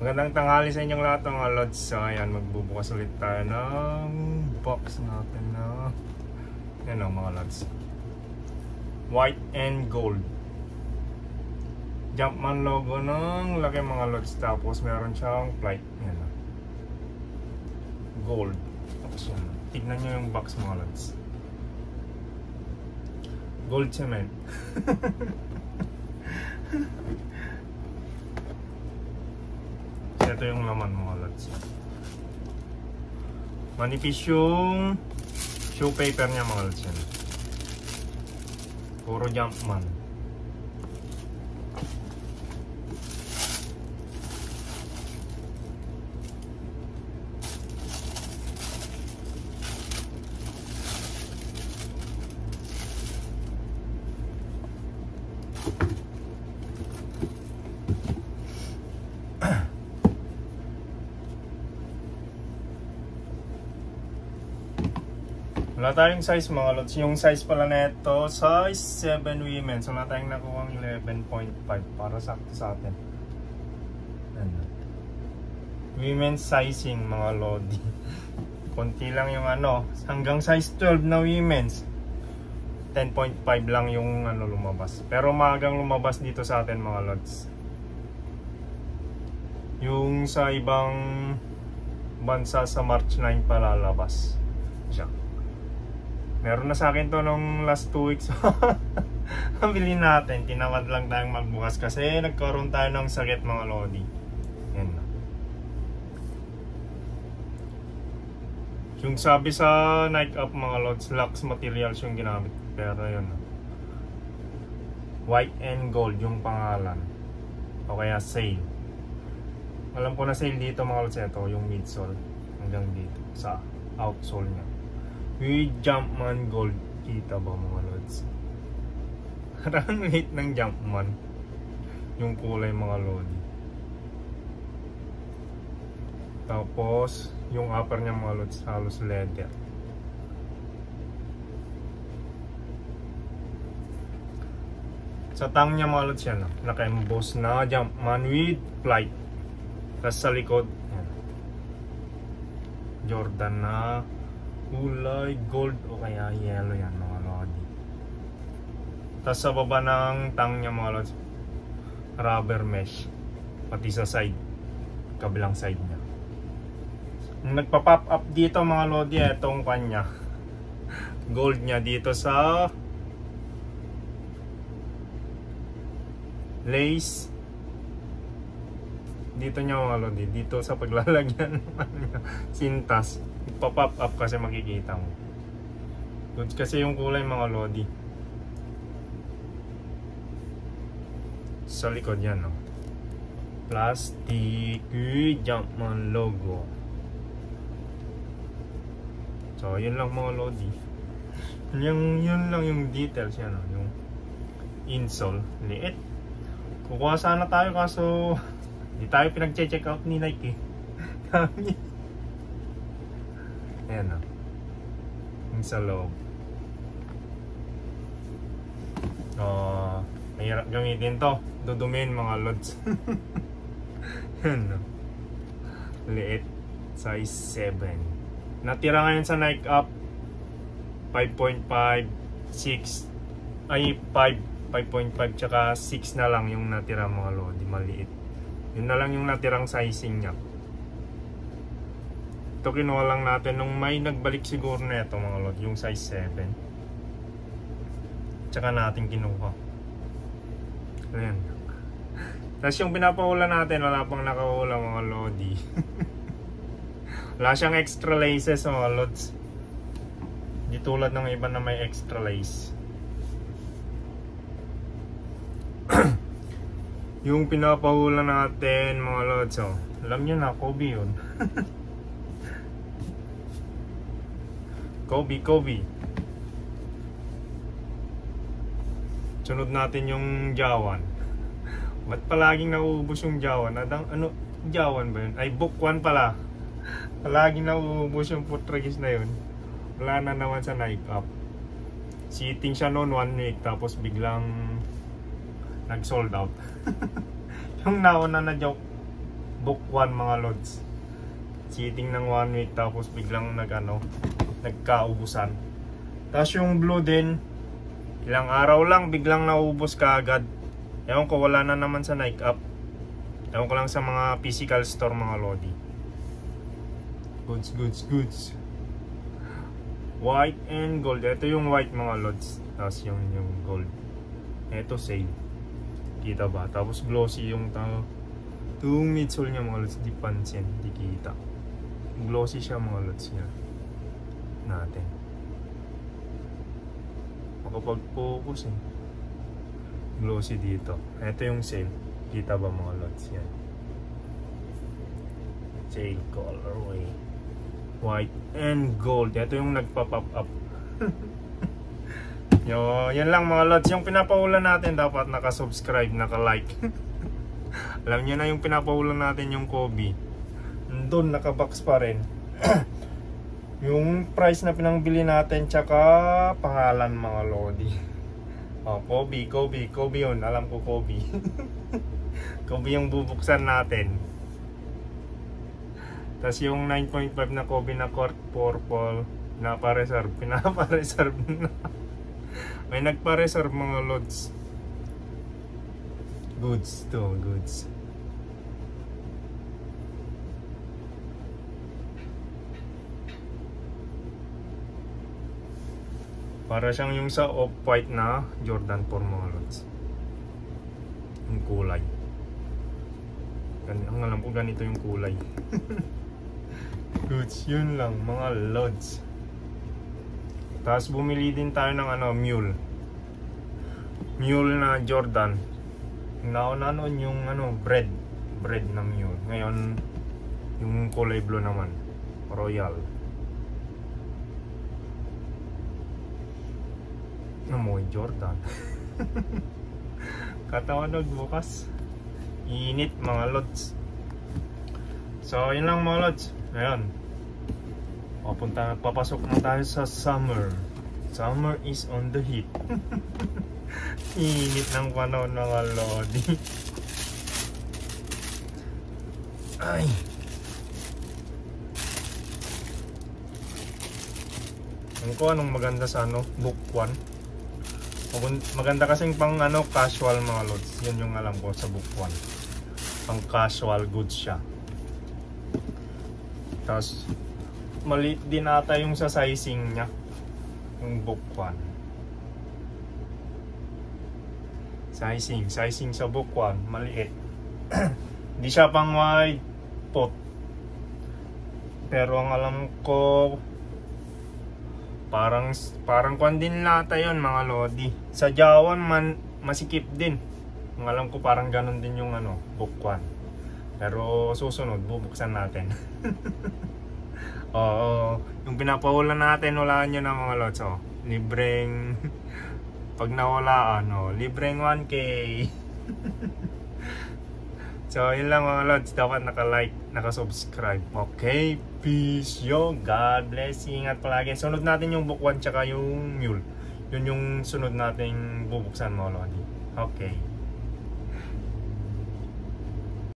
Magandang tanghali sa inyong lahat mga lods. So ayan, magbubukas ulit tayo ng box natin na yan o mga lods, white and gold Jumpman logo ng laki mga lods. Tapos meron siyang flight, yan o, gold. Tapos yan, tignan nyo yung box mga lods, gold cement. Ito yung laman mga lods. Manipis yung shoe paper niya mga lods yan. Puro Jumpman. Wala tayong size mga lods. Yung size pala neto, size 7 women. So wala tayong nakuha 11.5 para sakto sa atin. Women's sizing mga lodi. Konti lang yung ano, hanggang size 12 na women's. 10.5 lang yung ano lumabas. Pero maagang lumabas dito sa atin mga lods. Yung sa ibang bansa sa March 9 pa lalabas siya. Meron na sa akin to nung last 2 weeks. Pabili natin, tinawad lang tayong magbukas kasi nagkaroon tayo ng sakit mga lodi. Yan na. Yung sabi sa Nike Up mga lods, Lux materials yung ginamit. Pero yun na, white and gold yung pangalan. O kaya sale. Alam ko na sale dito mga lods. Ito yung midsole hanggang dito sa outsole nya with Jumpman gold. Kita ba mga lods? Parang hit ng Jumpman yung kulay mga lodi. Tapos yung upper nya mga lods halos leather. Sa tang nya mga lods yan, naka-emboss na Jumpman with flight. Tapos sa likod yan, Jordan na kulay gold o kaya yellow yan mga lodi. Tapos sa baba ng tang nya mga lodi, rubber mesh pati sa side, kabilang side nya. Nagpa-pop up dito mga lodi itong kanya gold nya dito sa lace dito nya mga lodi, dito sa paglalagyan sintas. Pa-pop up kasi makikita mo. Good kasi yung kulay mga lodi. Sa likod yan, no? Plastic Jumpman logo. So yun lang mga lodi. Yun lang yung details yan, no? Yung insole liit. Kukuha sana tayo kaso hindi tayo pinag-check out ni Nike. Ayan o, yung sa loob. Mahirap gamitin to, dudumin mga lods. Ayan o, liit, size 7. Natira ngayon sa Nike Up 5.5, 6 ay 5.5 tsaka 6 na lang yung natira mga lodi, maliit. Yun na lang yung natirang sizing nya. Ito kinuha lang natin nung may nagbalik siguro na ito mga lodi, yung size 7. Tsaka natin kinuha. Ayan. Tapos yung pinapahula natin, wala pang nakahula mga lodi. Wala siyang extra laces mga lods. Di tulad ng iba na may extra lace. Yung pinapahula natin mga lods, oh, alam nyo na, Kobe yun. Kobe. Sunod natin yung Jawan. Ba't palaging nauubos yung Jawan? Ano, Jawan ba yun? Ay, book 1 pala. Palaging nauubos yung Putragis na yun. Wala na naman sa Nike Up. Sitting siya noon 1 week, tapos biglang nag-sold out. Yung nauna na joke book 1 mga lods. Cheating ng 1 week tapos biglang nagkaubusan. Tapos yung blue din, ilang araw lang biglang naubos kaagad. Ewan ko, wala na naman sa Nike app. Ewan ko lang sa mga physical store mga lodi. Goods. White and gold. Ito yung white mga lods. Tapos yung gold. Ito same. Kita ba? Tapos glossy yung Itong midsole niya mga lods. Di pansin. Di kita. Glossy siya mga lods niya. Natin. Makapag-focus eh. Glossy dito. Ito yung same. Kita ba mga lods yan? Shade colorway. White and gold. Ito yung nagpa-pop up. Yan lang mga lods. Yung pinapaulan natin dapat naka-subscribe, naka-like. Alam nyo na yung pinapaulan natin yung Kobe. Doon naka-box pa rin. Yung price na pinangbili natin tsaka pangalan mga lodi. Oh, Kobe yun. Alam ko Kobe. Kobe yung bubuksan natin. Tapos yung 9.5 na Kobe na court purple, pinapareserve na. May nagpa-reserve mga lods. Goods. Para siyang yung sa off-white na Jordan 4 mga lods. Yung kulay. Ang alam ko ganito yung kulay. Goods, yun lang mga lods. Tapos bumili din tayo ng mule na Jordan. Nauna noon yung bread na mule. Ngayon yung kulay blue naman, royal. Amoy Jordan. Katawan nagbukas. Init mga lods. So yun lang mga lods. Ayan. Papasok na tayo sa summer. Summer is on the heat. Init ng panahon mga lodi. Ay. Anong maganda sa book 1. Maganda kasing pang casual mga lods. Yun yung alam ko sa book 1. Pang casual goods siya. Tapos maliit din ata yung sa sizing niya. Yung book 1. Sizing sa book 1 maliit. Hindi siya pang wide pot. Pero ang alam ko parang kwan din lata yun mga lodi. Sa Jawan man masikip din. Ang alam ko parang ganun din yung book 1. Pero susunod bubuksan natin. Oo, yung pinapahulan natin, walaan nyo na mga lods. Libreng pag nawalaan, libreng 1K. So yun lang mga lods, dapat naka-like, naka-subscribe. Okay, peace yo, God bless, ingat palagi. Sunod natin yung book 1 tsaka yung mule. Yun yung sunod nating bubuksan mga lodi. Okay.